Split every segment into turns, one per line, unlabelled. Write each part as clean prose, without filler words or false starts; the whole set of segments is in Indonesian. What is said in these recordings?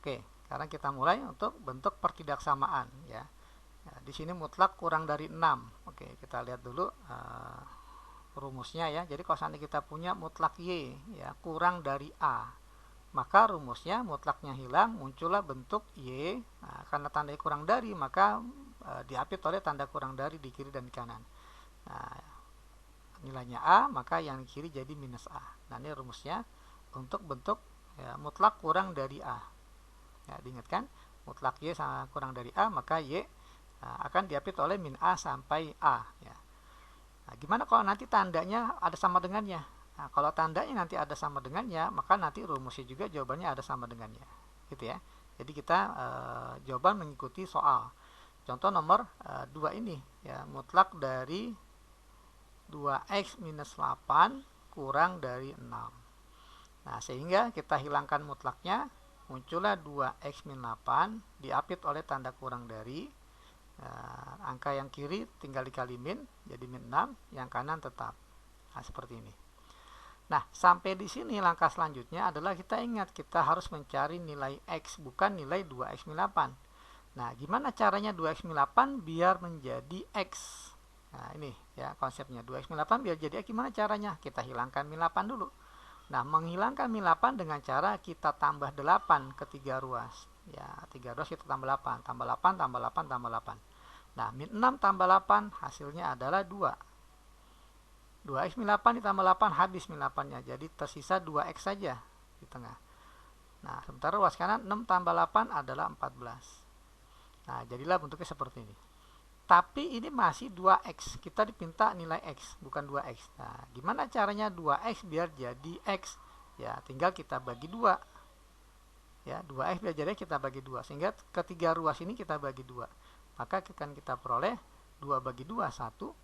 Oke, sekarang kita mulai untuk bentuk pertidaksamaan ya. Nah, di sini mutlak kurang dari 6. Oke, kita lihat dulu rumusnya ya. Jadi kalau seandainya kita punya mutlak Y ya kurang dari A, maka rumusnya mutlaknya hilang, muncullah bentuk Y. Nah, karena tanda kurang dari, maka diapit oleh tanda kurang dari di kiri dan di kanan. Nah, nilainya A, maka yang kiri jadi minus A. Nah, ini rumusnya untuk bentuk ya, mutlak kurang dari A. Ya, diingatkan, mutlak Y sama kurang dari A, maka Y akan diapit oleh min A sampai A. Ya. Nah, gimana kalau nanti tandanya ada sama dengannya? Nah, kalau tandanya nanti ada sama dengannya, maka nanti rumusnya juga jawabannya ada sama dengannya. Gitu ya. Jadi kita jawaban mengikuti soal. Contoh nomor 2 ini, ya, mutlak dari 2x minus 8 kurang dari 6. Nah, sehingga kita hilangkan mutlaknya, muncullah 2x min 8 diapit oleh tanda kurang dari. Angka yang kiri tinggal dikali min, jadi min 6, yang kanan tetap. Nah, seperti ini. Nah, sampai di sini langkah selanjutnya adalah kita ingat kita harus mencari nilai x, bukan nilai 2x min 8. Nah, gimana caranya 2x min 8 biar menjadi x? Nah, ini ya konsepnya. 2x min 8 biar jadi x, gimana caranya? Kita hilangkan min 8 dulu. Nah, menghilangkan min 8 dengan cara kita tambah 8 ke 3 ruas. Ya, 3 ruas kita tambah 8, tambah 8, tambah 8, tambah 8. Nah, min 6 tambah 8 hasilnya adalah 2. 2x min 8 ditambah 8 habis min 8-nya. Jadi tersisa 2x saja di tengah. Nah, sementara ruas kanan 6 tambah 8 adalah 14. Nah, jadilah bentuknya seperti ini. Tapi ini masih 2x. Kita dipinta nilai x, bukan 2x. Nah, gimana caranya 2x biar jadi x? Ya, tinggal kita bagi 2. Ya, 2x biar jadi kita bagi 2. Sehingga ketiga ruas ini kita bagi 2. Maka akan kita peroleh 2 bagi 2, 1.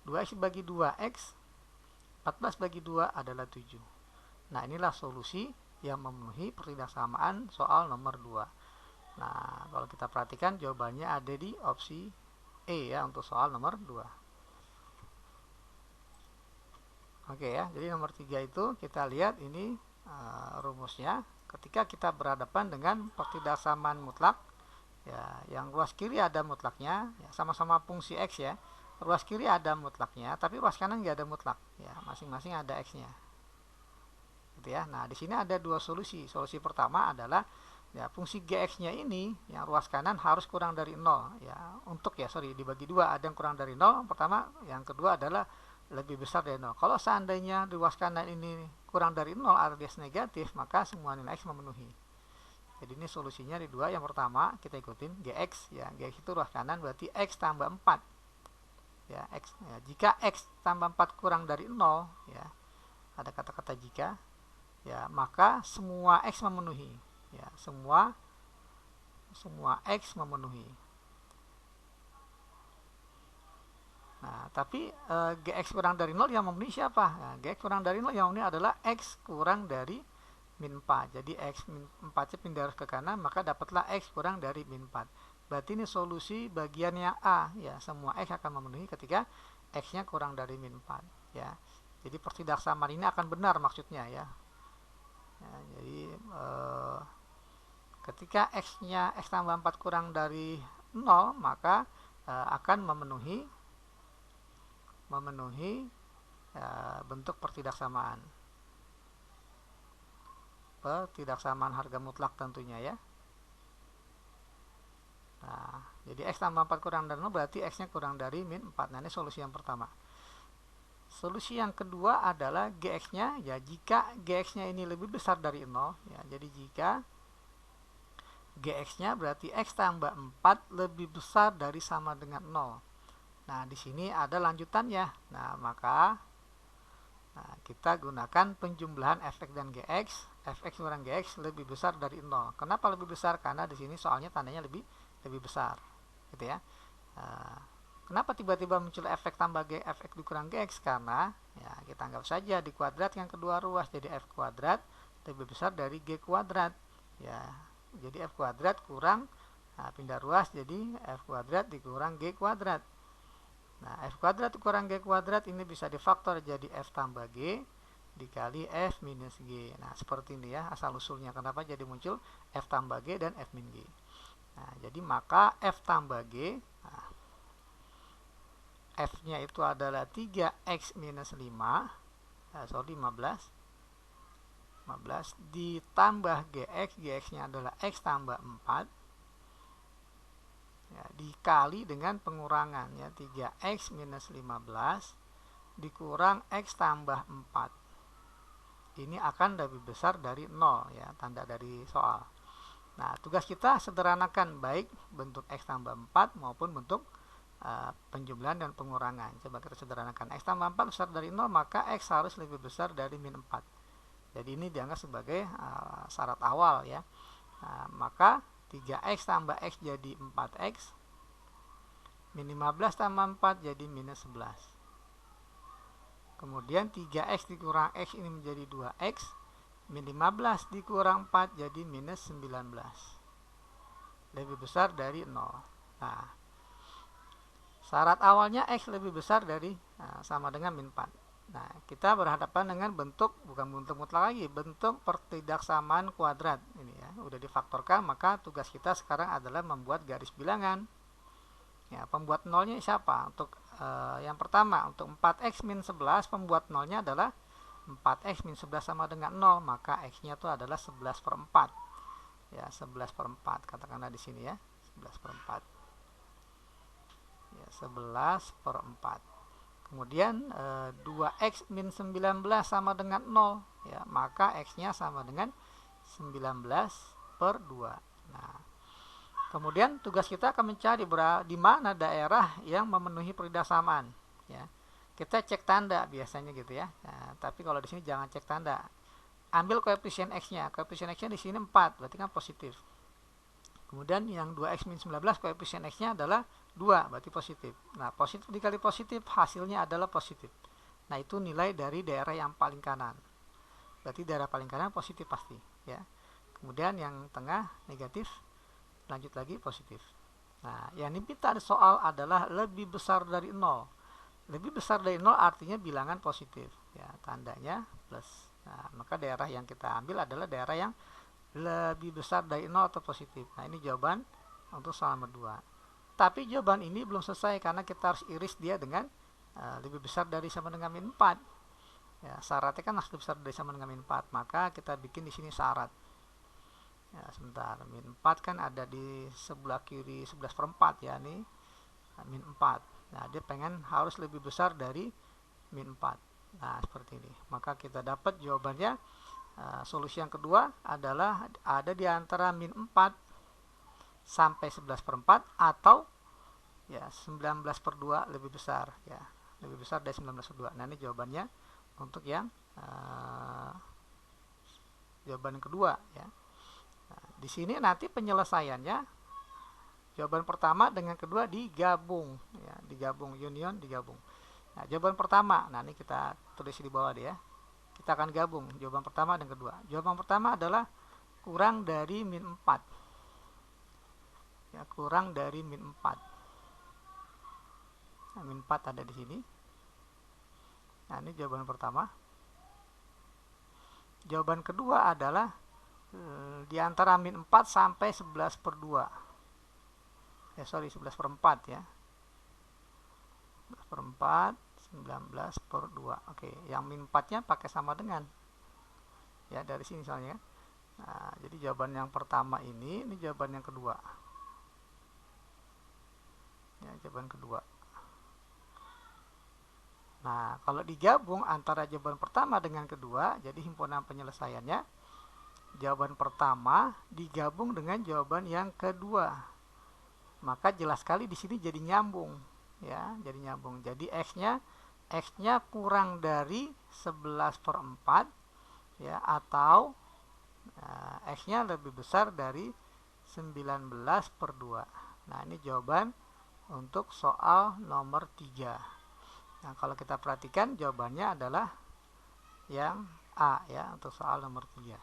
2x bagi 2x, 14 bagi 2 adalah 7. Nah, inilah solusi yang memenuhi pertidaksamaan soal nomor 2. Nah, kalau kita perhatikan jawabannya ada di opsi E ya untuk soal nomor 2. Oke ya, jadi nomor 3 itu kita lihat ini rumusnya. Ketika kita berhadapan dengan pertidaksamaan mutlak, ya, yang ruas kiri ada mutlaknya, ya, sama-sama fungsi x ya. Ruas kiri ada mutlaknya, tapi ruas kanan nggak ada mutlak. Ya, masing-masing ada x-nya. Gitu ya. Nah, di sini ada dua solusi. Solusi pertama adalah ya fungsi gx-nya ini yang ruas kanan harus kurang dari 0 ya. Untuk ya dibagi 2 ada yang kurang dari 0 pertama, yang kedua adalah lebih besar dari 0. Kalau seandainya di ruas kanan ini kurang dari 0 alias negatif, maka semua nilai x memenuhi. Jadi ini solusinya di dua. Yang pertama kita ikutin gx ya, gx itu ruas kanan berarti x tambah 4 ya, x ya. Jika x tambah 4 kurang dari 0 ya, ada kata-kata jika ya, maka semua x memenuhi ya, semua x memenuhi. Nah, tapi gx kurang dari 0 yang memenuhi siapa? Nah, gx kurang dari 0 yang memenuhi adalah x kurang dari min 4. Jadi x min 4 pindah ke kanan, maka dapatlah x kurang dari min 4. Berarti ini solusi bagiannya A ya, semua x akan memenuhi ketika x-nya kurang dari min 4 ya. Jadi pertidaksamaan ini akan benar maksudnya ya. Ya, jadi ketika x-nya x tambah 4 kurang dari 0, maka akan memenuhi bentuk pertidaksamaan harga mutlak tentunya ya. Nah, jadi x tambah 4 kurang dari 0 berarti x-nya kurang dari min 4. Nah, ini solusi yang pertama. Solusi yang kedua adalah gx-nya ya, jika gx-nya ini lebih besar dari 0 ya. Jadi jika gx-nya berarti x tambah 4 lebih besar dari sama dengan 0. Nah, di sini ada lanjutannya. Nah, maka kita gunakan penjumlahan fx dan gx. Fx kurang gx lebih besar dari 0. Kenapa lebih besar? Karena di sini soalnya tandanya lebih besar. Gitu ya. Kenapa tiba-tiba muncul fx tambah g, fx dikurang gx? Karena ya kita anggap saja dikuadratkan kedua ruas, jadi f kuadrat lebih besar dari g kuadrat. Ya, jadi f kuadrat kurang pindah ruas jadi f kuadrat dikurang g kuadrat. Nah, f kuadrat dikurang g kuadrat ini bisa difaktor jadi f tambah g. dikali F minus G. Nah, seperti ini ya asal usulnya. Kenapa jadi muncul F tambah G dan F min G. Nah, jadi maka F tambah G, nah, F-nya itu adalah 3X minus 15 ditambah GX, GX-nya adalah X tambah 4 ya, dikali dengan pengurangan ya 3X minus 15 dikurang X tambah 4. Ini akan lebih besar dari 0 ya, tanda dari soal. Nah, tugas kita sederhanakan baik bentuk X tambah 4 maupun bentuk penjumlahan dan pengurangan. Coba kita sederhanakan. X tambah 4 besar dari 0, maka X harus lebih besar dari min 4. Jadi ini dianggap sebagai syarat awal ya. Maka 3X tambah X jadi 4X, min 15 tambah 4 jadi minus 11. Kemudian 3X dikurang X ini menjadi 2X, min 15 dikurang 4 jadi minus 19. Lebih besar dari 0. Nah, syarat awalnya X lebih besar dari sama dengan min 4. Nah, kita berhadapan dengan bentuk, bukan bentuk mutlak lagi, bentuk pertidaksamaan kuadrat. Ini ya, udah difaktorkan, maka tugas kita sekarang adalah membuat garis bilangan. Ya, pembuat nolnya siapa? Untuk yang pertama, untuk 4X min 11, pembuat nolnya adalah 4X min 11 sama dengan 0, maka X-nya itu adalah 11 per 4. Ya, 11 per 4, katakanlah di sini ya, 11 per 4. Ya, 11 per 4. Kemudian 2X min 19 sama dengan 0, ya, maka X-nya sama dengan 19 per 2. Nah, kemudian tugas kita akan mencari di mana daerah yang memenuhi peridaksamaan. Ya, kita cek tanda biasanya gitu ya. Nah, tapi kalau di sini jangan cek tanda. Ambil koefisien X-nya. Koefisien X-nya di sini 4, berarti kan positif. Kemudian yang 2X min 19 koefisien X-nya adalah 2, berarti positif. Nah, positif dikali positif hasilnya adalah positif. Nah, itu nilai dari daerah yang paling kanan. Berarti daerah paling kanan positif pasti, ya. Kemudian yang tengah negatif, lanjut lagi positif. Nah, yang diminta soal adalah lebih besar dari 0. Lebih besar dari 0 artinya bilangan positif, ya, tandanya plus. Nah, maka daerah yang kita ambil adalah daerah yang lebih besar dari 0 atau positif. Nah, ini jawaban untuk soal nomor 2. Tapi jawaban ini belum selesai karena kita harus iris dia dengan lebih besar dari sama dengan min 4. Ya, syaratnya kan harus lebih besar dari sama dengan min 4. Maka kita bikin di sini syarat. Ya, sebentar. Min 4 kan ada di sebelah kiri 11 per 4 ya, ini min 4. Nah, dia pengen harus lebih besar dari min 4. Nah, seperti ini. Maka kita dapat jawabannya. Solusi yang kedua adalah ada di antara min 4 sampai 11 per 4 atau ya 19 per 2 lebih besar ya, lebih besar dari 19 per 2. Nah, ini jawabannya untuk yang jawaban yang kedua ya. Nah, di sini nanti penyelesaiannya jawaban pertama dengan kedua digabung ya, digabung, union digabung. Nah, jawaban pertama, nah ini kita tulis di bawah deh ya. Kita akan gabung jawaban pertama dan kedua. Jawaban pertama adalah kurang dari min 4. Ya, kurang dari min 4. Nah, min 4 ada di sini. Nah, ini jawaban pertama. Jawaban kedua adalah di antara min 4 sampai 11 per 2. 11 per 4 ya. 11 per 4, 19 per 2. Oke, yang min 4-nya pakai sama dengan. Ya, dari sini soalnya. Nah, jadi jawaban yang pertama ini jawaban yang kedua. Ya, jawaban kedua. Nah, kalau digabung antara jawaban pertama dengan kedua, jadi himpunan penyelesaiannya jawaban pertama digabung dengan jawaban yang kedua. Maka jelas sekali di sini jadi nyambung, ya, jadi nyambung. Jadi X-nya kurang dari 11 per 4 ya, atau X-nya lebih besar dari 19 per 2. Nah, ini jawaban untuk soal nomor 3. Nah, kalau kita perhatikan jawabannya adalah yang A ya, untuk soal nomor 3.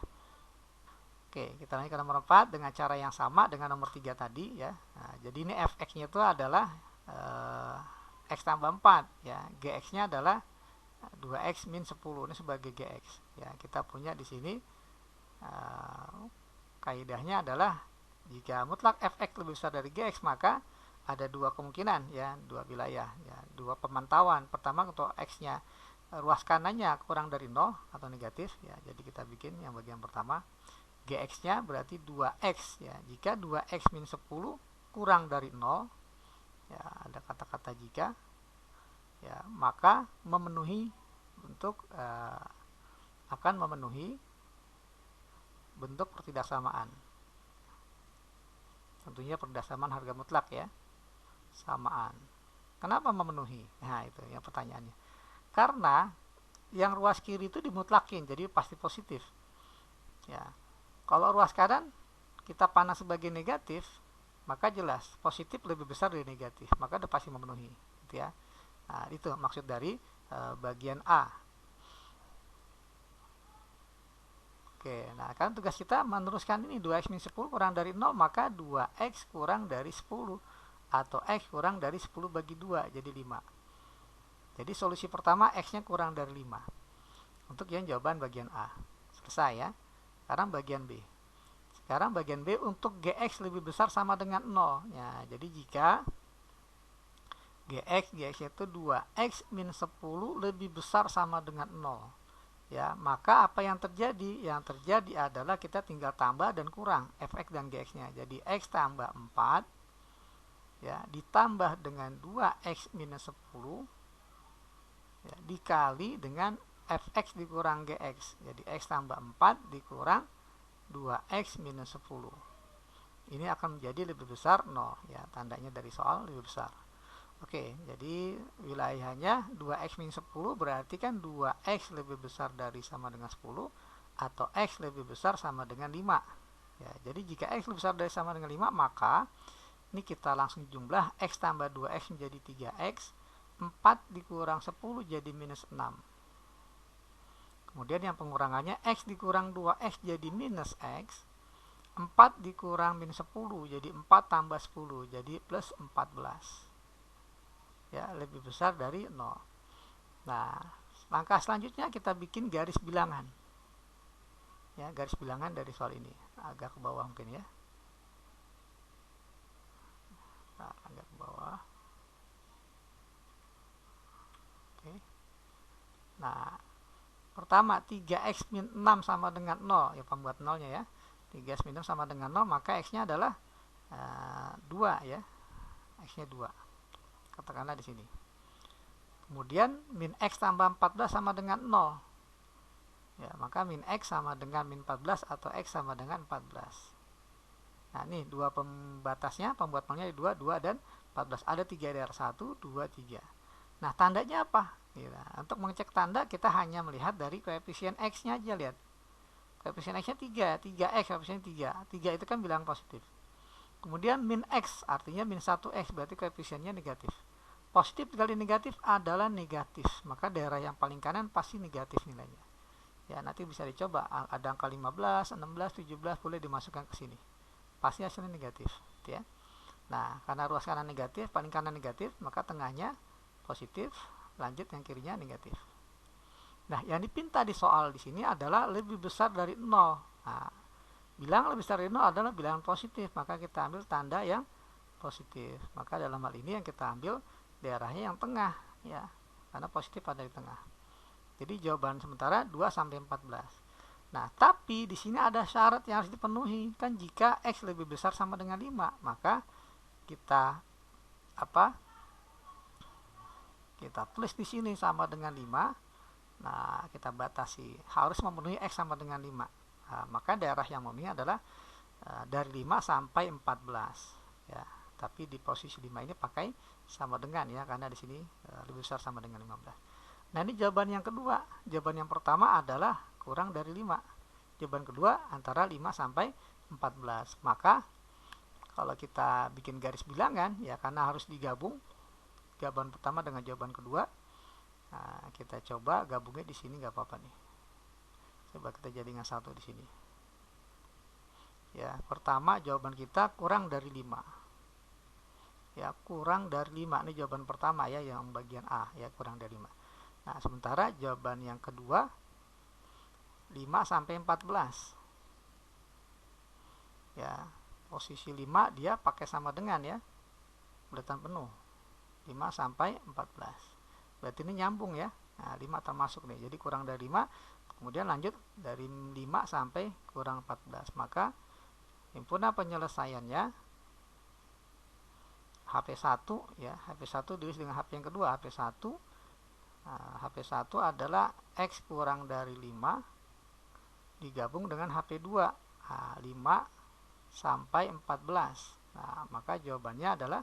Oke, kita lanjut ke nomor 4 dengan cara yang sama dengan nomor 3 tadi ya. Nah, jadi ini fx-nya itu adalah X tambah 4 ya. Gx-nya adalah 2x min 10 ini sebagai gx. Ya, kita punya di sini kaidahnya adalah jika mutlak fx lebih besar dari gx, maka ada dua kemungkinan, ya, dua wilayah, ya, dua pemantauan. Pertama, untuk x-nya ruas kanannya kurang dari 0 atau negatif, ya. Jadi kita bikin yang bagian pertama, gx-nya berarti 2x, ya. Jika 2x min 10 kurang dari 0, ya, ada kata-kata jika, ya, maka memenuhi bentuk akan memenuhi bentuk pertidaksamaan. Tentunya pertidaksamaan harga mutlak, ya, samaan. Kenapa memenuhi? Nah, itu yang pertanyaannya. Karena yang ruas kiri itu dimutlakin, jadi pasti positif. Ya, kalau ruas kanan kita panas sebagai negatif, maka jelas positif lebih besar dari negatif, maka udah pasti memenuhi, gitu ya. Nah, itu maksud dari bagian A. Oke, nah kan tugas kita meneruskan ini 2x min 10 kurang dari 0, maka 2x kurang dari 10 atau x kurang dari 10 bagi 2, jadi 5. Jadi solusi pertama x-nya kurang dari 5. Untuk yang jawaban bagian A. Selesai, ya. Sekarang bagian B. Sekarang bagian B untuk gx lebih besar sama dengan 0. Ya, jadi jika gx itu 2x min 10 lebih besar sama dengan 0. Ya, maka apa yang terjadi? Yang terjadi adalah kita tinggal tambah dan kurang fx dan gx-nya. Jadi x tambah 4, ya, ditambah dengan 2x minus 10, ya, dikali dengan fx dikurang gx. Jadi x tambah 4 dikurang 2x minus 10. Ini akan menjadi lebih besar 0, ya, tandanya dari soal lebih besar. Oke, jadi wilayahnya 2x min 10 berarti kan 2x lebih besar dari sama dengan 10 atau x lebih besar sama dengan 5. Ya, jadi jika x lebih besar dari sama dengan 5, maka ini kita langsung jumlah x tambah 2x menjadi 3x, 4 dikurang 10 jadi minus 6. Kemudian yang pengurangannya x dikurang 2x jadi minus x, 4 dikurang minus 10 jadi 4 tambah 10 jadi plus 14. Ya, lebih besar dari 0. Nah, langkah selanjutnya kita bikin garis bilangan. Ya, garis bilangan dari soal ini. Agak ke bawah mungkin, ya. Nah, agak ke bawah. Oke. Nah, pertama 3x min 6 sama dengan 0. Ya, pembuat 0-nya, ya. 3x min 6 sama dengan 0, maka x-nya adalah 2, ya. X-nya 2. Katakanlah di sini. Kemudian min x tambah 14 sama dengan 0. Ya, maka min x sama dengan min 14 atau x sama dengan 14. Nah, ini dua pembatasnya, pembuat nolnya 2, 2 dan 14. Ada 3 dari 1, 2, 3. Nah, tandanya apa? Ya, untuk mengecek tanda kita hanya melihat dari koefisien x-nya aja, lihat. Koefisien x-nya 3, 3x koefisien 3. 3 itu kan bilangan positif. Kemudian min x artinya min 1x, berarti koefisiennya negatif. Positif dikali negatif adalah negatif, maka daerah yang paling kanan pasti negatif nilainya. Ya, nanti bisa dicoba, ada angka 15, 16, 17 boleh dimasukkan ke sini. Pasti hasilnya negatif, ya. Nah, karena ruas kanan negatif, paling kanan negatif, maka tengahnya positif, lanjut yang kirinya negatif. Nah, yang dipinta di soal di sini adalah lebih besar dari 0. Nah, bilangan lebih besar dari 0 adalah bilangan positif, maka kita ambil tanda yang positif. Maka dalam hal ini yang kita ambil daerahnya yang tengah, ya, karena positif ada di tengah. Jadi jawaban sementara 2 sampai 14. Nah, tapi di sini ada syarat yang harus dipenuhi. Kan jika x lebih besar sama dengan 5, maka kita kita tulis di sini sama dengan 5. Nah, kita batasi harus memenuhi x sama dengan 5. Nah, maka daerah yang memenuhi adalah dari 5 sampai 14, ya. Tapi di posisi 5 ini pakai sama dengan, ya, karena di sini lebih besar sama dengan 15. Nah, ini jawaban yang kedua. Jawaban yang pertama adalah kurang dari 5. Jawaban kedua antara 5 sampai 14. Maka kalau kita bikin garis bilangan, ya, karena harus digabung jawaban pertama dengan jawaban kedua. Nah, kita coba gabungnya di sini, nggak apa-apa nih. Coba kita jadikan satu di sini. Ya, pertama jawaban kita kurang dari 5. Ya, kurang dari 5. Ini jawaban pertama, ya, yang bagian A, ya, kurang dari 5. Nah, sementara jawaban yang kedua 5 sampai 14. Ya, posisi 5 dia pakai sama dengan ya, bulatan penuh. 5 sampai 14. Berarti ini nyambung ya. Nah, 5 termasuk nih. Jadi kurang dari 5, kemudian lanjut dari 5 sampai kurang 14. Maka himpunan penyelesaiannya HP1 ya, HP1 diisi dengan HP yang kedua, HP1. Nah, HP1 adalah X kurang dari 5 digabung dengan HP2. Nah, 5 sampai 14. Nah, maka jawabannya adalah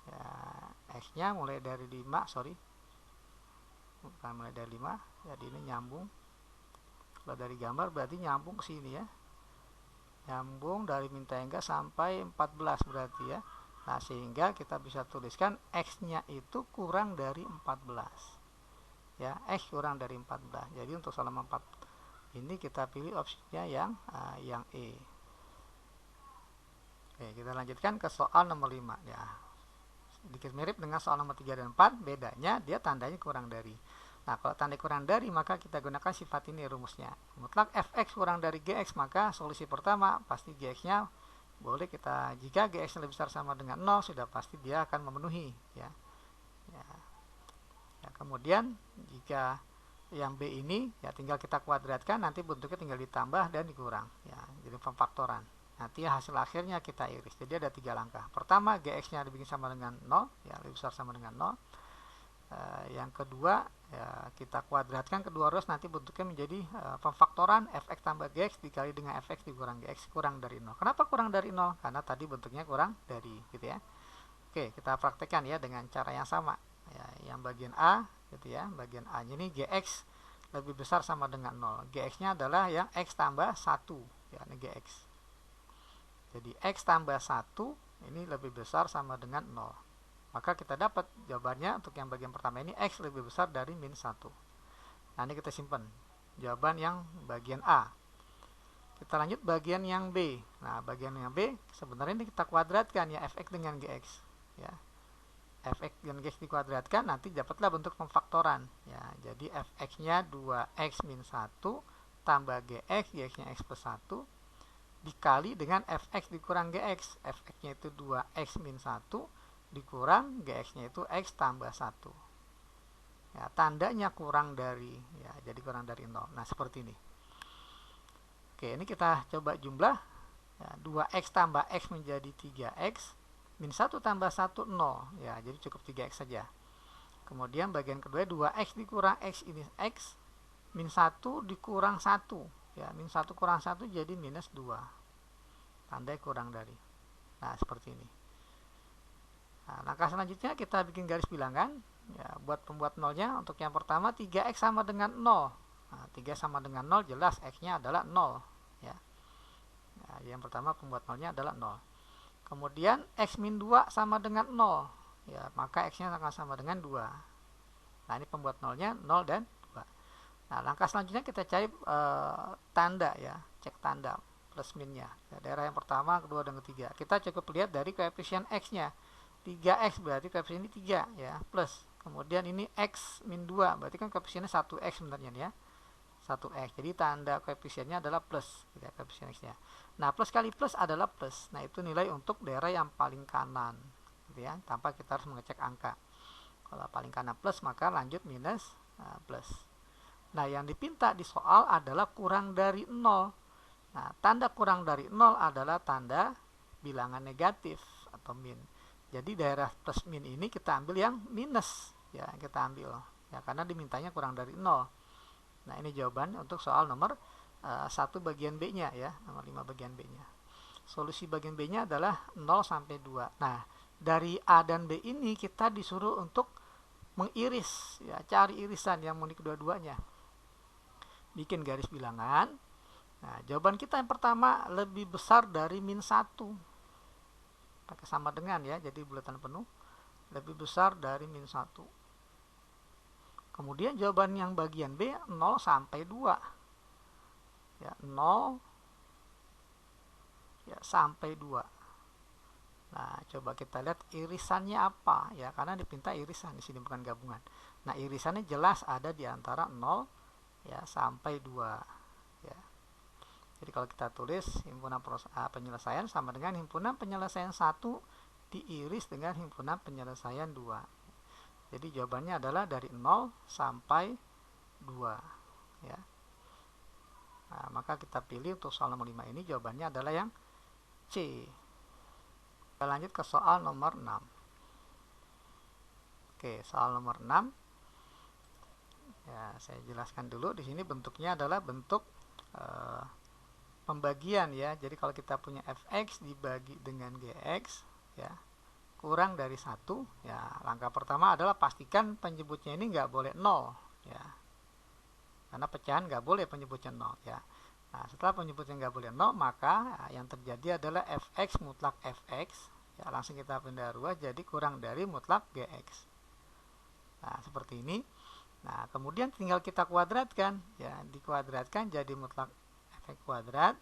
ya, X-nya mulai dari 5, bukan mulai dari 5, jadi ini nyambung. Kalau dari gambar berarti nyambung ke sini ya. Nyambung dari min tangga sampai 14 berarti ya. Nah, sehingga kita bisa tuliskan X-nya itu kurang dari 14. Ya, X kurang dari 14. Jadi untuk soal nomor 4 ini kita pilih opsinya yang E. Oke, kita lanjutkan ke soal nomor 5 ya. Sedikit mirip dengan soal nomor 3 dan 4, bedanya dia tandanya kurang dari. Nah, kalau tanda kurang dari, maka kita gunakan sifat ini rumusnya. Mutlak fx kurang dari gx, maka solusi pertama pasti gx-nya boleh kita, jika gx lebih besar sama dengan 0, sudah pasti dia akan memenuhi ya. Kemudian jika yang b ini ya tinggal kita kuadratkan, nanti bentuknya tinggal ditambah dan dikurang ya, jadi pemfaktoran. Nanti hasil akhirnya kita iris. Jadi ada 3 langkah. Pertama, gx-nya dibikin sama dengan 0 ya, lebih besar sama dengan 0. Yang kedua ya, kita kuadratkan kedua ruas, nanti bentuknya menjadi pemfaktoran fx tambah gx dikali dengan fx dikurang gx kurang dari 0. Kenapa kurang dari 0? Karena tadi bentuknya kurang dari gitu ya. Oke, kita praktekkan ya dengan cara yang sama ya, yang bagian A gitu ya. Bagian A ini gx lebih besar sama dengan 0. Gx-nya adalah yang x tambah 1 ya, ini gx. Jadi x tambah 1 ini lebih besar sama dengan 0. Maka kita dapat jawabannya untuk yang bagian pertama ini x lebih besar dari min 1. Nah, ini kita simpan jawaban yang bagian A. Kita lanjut bagian yang B. Nah, bagian yang B sebenarnya ini kita kuadratkan ya, fx dengan gx ya. Fx dan gx dikuadratkan, nanti dapatlah bentuk pemfaktoran ya. Jadi fx-nya 2x min 1 tambah gx, gx-nya x plus 1 dikali dengan fx dikurang gx. Fx-nya itu 2x min 1 dikurang gx-nya itu x tambah 1 ya, tandanya kurang dari ya, jadi kurang dari 0. Nah, seperti ini. Oke, ini kita coba jumlah ya, 2x tambah x menjadi 3x min 1 tambah 1 0 ya, jadi cukup 3x saja. Kemudian bagian kedua 2x dikurang x, ini x min 1 dikurang 1 ya, min 1 kurang 1 jadi minus 2, tanda kurang dari. Nah, seperti ini. Nah, langkah selanjutnya kita bikin garis bilangan ya, buat pembuat nolnya. Untuk yang pertama 3x sama dengan 0. Nah, 3 sama dengan 0 jelas x-nya adalah 0 ya. Nah, yang pertama pembuat nolnya adalah 0. Kemudian x min 2 sama dengan 0 ya, maka x-nya akan sama dengan 2. Nah, ini pembuat nolnya 0 dan 2. Nah, langkah selanjutnya kita cari tanda ya, cek tanda plus minnya ya, daerah yang pertama, kedua, dan ketiga. Kita cukup lihat dari koefisien x-nya. 3x berarti koefisien ini 3 ya, plus. Kemudian ini x min 2, berarti kan koefisiennya 1x sebenarnya ya. 1x. Jadi tanda koefisiennya adalah plus gitu ya, koefisien x-nya. Nah, plus kali plus adalah plus. Nah, itu nilai untuk daerah yang paling kanan gitu ya, tanpa kita harus mengecek angka. Kalau paling kanan plus, maka lanjut minus plus. Nah, yang dipinta di soal adalah kurang dari 0. Nah, tanda kurang dari 0 adalah tanda bilangan negatif atau min. Jadi daerah plus min ini kita ambil yang minus ya, kita ambil ya, karena dimintanya kurang dari 0. Nah, ini jawaban untuk soal nomor 1 bagian B-nya ya, nomor 5 bagian B-nya. Solusi bagian B-nya adalah 0 sampai 2. Nah, dari A dan B ini kita disuruh untuk mengiris ya, cari irisan yang unik kedua-duanya. Bikin garis bilangan. Nah, jawaban kita yang pertama lebih besar dari min 1. Pakai sama dengan ya, jadi bulatan penuh, lebih besar dari min 1. Kemudian jawaban yang bagian B 0 sampai 2 ya, 0 ya, sampai 2. Nah, coba kita lihat irisannya apa ya, karena dipinta irisan di sini bukan gabungan. Nah, irisannya jelas ada di antara 0 ya sampai 2 ya. Jadi kalau kita tulis himpunan penyelesaian sama dengan himpunan penyelesaian 1 diiris dengan himpunan penyelesaian 2. Jadi jawabannya adalah dari 0 sampai 2 ya. Nah, maka kita pilih untuk soal nomor 5 ini jawabannya adalah yang C. Kita lanjut ke soal nomor 6. Oke, soal nomor 6. Ya, saya jelaskan dulu. Di sini bentuknya adalah bentuk pembagian ya. Jadi kalau kita punya fx dibagi dengan gx ya, kurang dari 1 ya, langkah pertama adalah pastikan penyebutnya ini nggak boleh 0 ya. Karena pecahan nggak boleh penyebutnya 0 ya. Nah, setelah penyebutnya nggak boleh 0, maka yang terjadi adalah fx mutlak fx ya, langsung kita pindah ruas jadi kurang dari mutlak gx. Nah, seperti ini. Nah, kemudian tinggal kita kuadratkan ya, dikuadratkan jadi mutlak fx kuadrat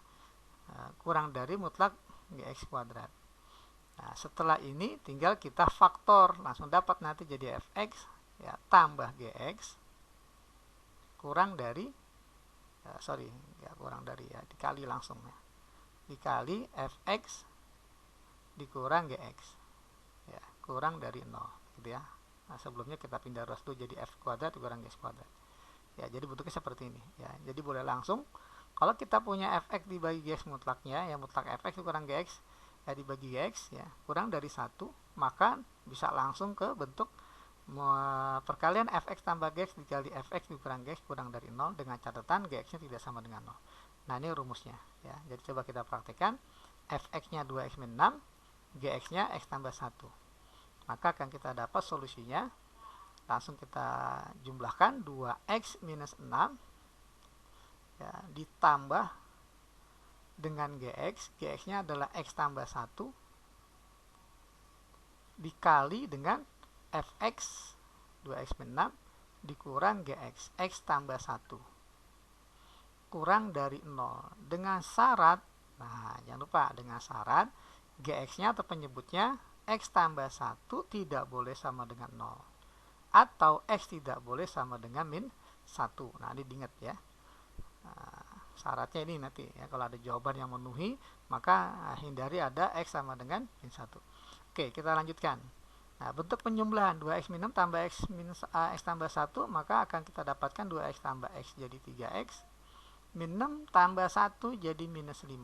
kurang dari mutlak gx kuadrat. Nah, setelah ini tinggal kita faktor, langsung dapat nanti jadi fx ya tambah gx kurang dari kurang dari ya, dikali langsung ya, dikali fx dikurang gx ya, kurang dari 0 gitu ya. Nah, sebelumnya kita pindah ruas dulu jadi f kuadrat dikurang gx kuadrat ya, jadi bentuknya seperti ini ya. Jadi boleh langsung kalau kita punya fx dibagi gx mutlaknya ya, mutlak fx dikurang gx ya dibagi gx ya kurang dari 1, maka bisa langsung ke bentuk perkalian fx tambah gx dikali fx dikurang gx kurang dari 0 dengan catatan gx nya tidak sama dengan 0. Nah, ini rumusnya ya. Jadi coba kita praktekkan. Fx nya 2x min 6, gx nya x tambah 1, maka akan kita dapat solusinya. Langsung kita jumlahkan 2x minus 6 ya, ditambah dengan gx, gx nya adalah x tambah 1 dikali dengan fx 2x min 6 dikurang gx x tambah 1 kurang dari 0 dengan syarat, nah jangan lupa dengan syarat gx nya atau penyebutnya x tambah 1 tidak boleh sama dengan 0 atau x tidak boleh sama dengan min 1. Nah, ini diingat ya. Nah, syaratnya ini nanti ya, kalau ada jawaban yang memenuhi maka hindari ada x sama dengan min 1. Oke, kita lanjutkan. Nah, bentuk penjumlahan 2x min 6 tambah x minus x tambah 1, maka akan kita dapatkan 2x tambah x jadi 3x, min 6 tambah 1 jadi minus 5.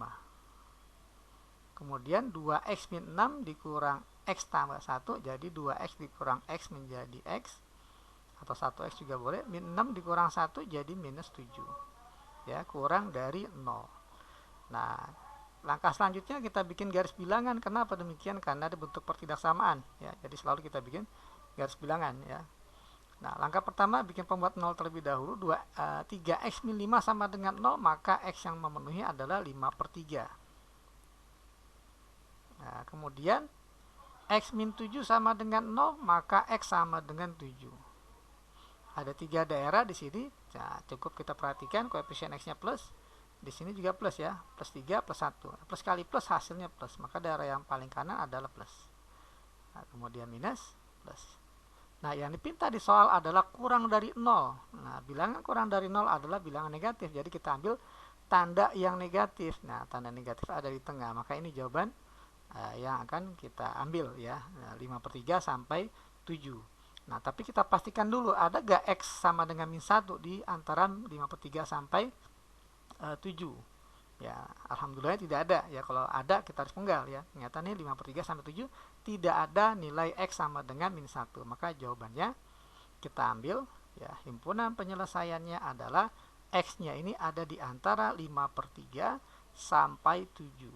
Kemudian 2x min 6 dikurang x tambah 1 jadi 2x dikurang x menjadi x, atau 1x juga boleh, min 6 dikurang 1 jadi minus 7 ya, kurang dari 0. Nah, langkah selanjutnya kita bikin garis bilangan. Kenapa demikian? Karena ada bentuk pertidaksamaan ya. Jadi selalu kita bikin garis bilangan ya. Nah, langkah pertama bikin pembuat 0 terlebih dahulu. 3x min 5 sama dengan 0, maka x yang memenuhi adalah 5/3. Nah, kemudian x min 7 sama dengan 0, maka x sama dengan 7. Ada 3 daerah di sini. Nah, cukup kita perhatikan koefisien x-nya plus. Di sini juga plus ya, plus 3 plus 1. Plus kali plus hasilnya plus, maka daerah yang paling kanan adalah plus. Nah, kemudian minus, plus. Nah, yang dipinta di soal adalah kurang dari 0. Nah, bilangan kurang dari 0 adalah bilangan negatif. Jadi kita ambil tanda yang negatif. Nah, tanda negatif ada di tengah. Maka ini jawaban yang akan kita ambil ya. 5/3 sampai 7. Nah, tapi kita pastikan dulu ada gak x sama dengan min 1 di antara 5/3 sampai 7 ya. Alhamdulillah tidak ada ya. Kalau ada kita harus penggal ya. Ternyata nih 5/3 sampai 7 tidak ada nilai x sama dengan min 1. Maka jawabannya kita ambil ya, himpunan penyelesaiannya adalah x nya ini ada di antara 5/3 sampai 7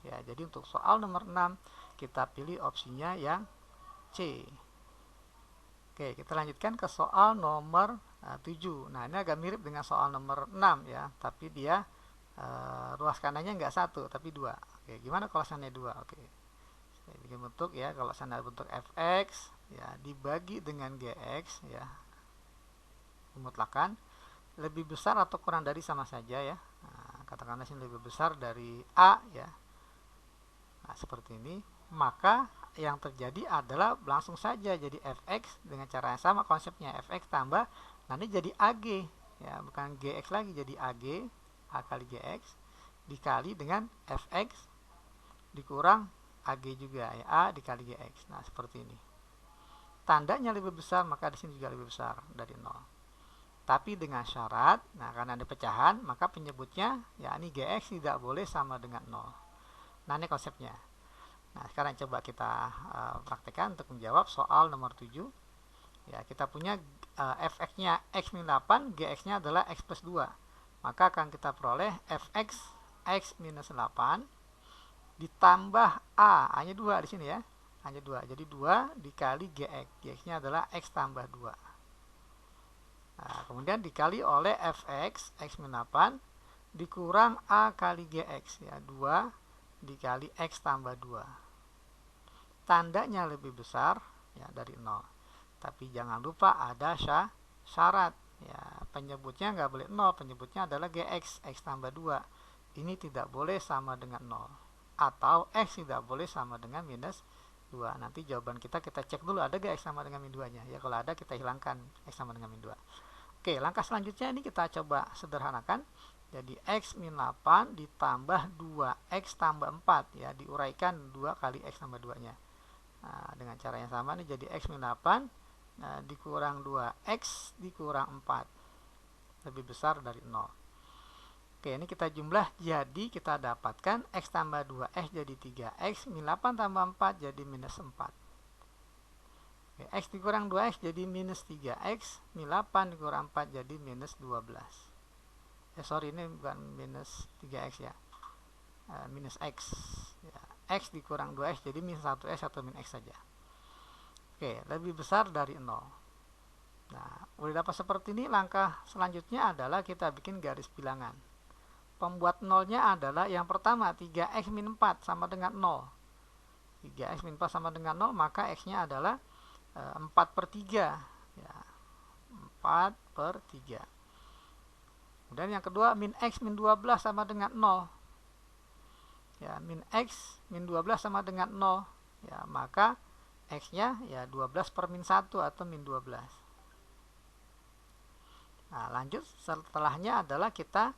ya. Jadi untuk soal nomor 6 kita pilih opsinya yang C. Oke, kita lanjutkan ke soal nomor 7. Nah, ini agak mirip dengan soal nomor 6 ya, tapi dia ruas kanannya nggak 1 tapi 2. Oke, gimana kalau seandainya 2? Oke, saya bikin bentuk ya. Kalau seandainya bentuk fx ya dibagi dengan gx ya, dimutlakan lebih besar atau kurang dari sama saja ya. Nah, katakanlah sini lebih besar dari a ya. Nah, seperti ini. maka yang terjadi adalah langsung saja jadi fx dengan cara yang sama konsepnya, fx tambah nanti jadi ag ya, bukan gx lagi, jadi ag, a kali gx dikali dengan fx dikurang ag juga ya, a dikali gx. Nah seperti ini, tandanya lebih besar maka di sini juga lebih besar dari 0, tapi dengan syarat, nah karena ada pecahan maka penyebutnya ya ini gx tidak boleh sama dengan 0. Nah ini konsepnya. Nah sekarang coba kita praktekkan untuk menjawab soal nomor 7 ya. Kita punya fx nya x min 8, gx nya adalah x plus 2, maka akan kita peroleh fx x minus 8 ditambah a nya 2 di sini ya, a nya 2, jadi 2 dikali gx, gx nya adalah x tambah 2. Nah, kemudian dikali oleh fx x min 8 dikurang a kali gx ya, 2 dikali x tambah 2. Tandanya lebih besar ya dari 0. Tapi jangan lupa ada syarat ya, penyebutnya nggak boleh 0, penyebutnya adalah gx x tambah 2. Ini tidak boleh sama dengan 0 atau x tidak boleh sama dengan minus 2. Nanti jawaban kita cek dulu ada gak x sama dengan min 2 nya ya, kalau ada kita hilangkan x sama dengan min 2. Oke, langkah selanjutnya ini kita coba sederhanakan. Jadi x min 8 ditambah 2x tambah 4 ya, diuraikan 2 kali x tambah 2 nya. Nah, dengan cara yang sama nih jadi x min 8 dikurang 2x dikurang 4 lebih besar dari 0. Oke, ini kita jumlah, jadi kita dapatkan x tambah 2x jadi 3x, min 8 tambah 4 jadi minus 4. Oke, x dikurang 2x jadi minus 3x, min 8 dikurang 4 jadi minus 12. Sorry, ini bukan minus 3x ya, minus x ya. X dikurang 2x jadi minus 1x atau min x saja. Oke, lebih besar dari 0. Nah, udah dapat seperti ini, langkah selanjutnya adalah kita bikin garis bilangan. Pembuat nolnya adalah yang pertama 3x min 4 sama dengan 0. 3x min 4 sama dengan 0, maka x nya adalah 4/3 ya, 4/3. Kemudian yang kedua min x min 12 sama dengan 0 ya, min x min 12 sama dengan 0 ya, maka x nya ya 12 per min 1 atau min 12. Nah lanjut, setelahnya adalah kita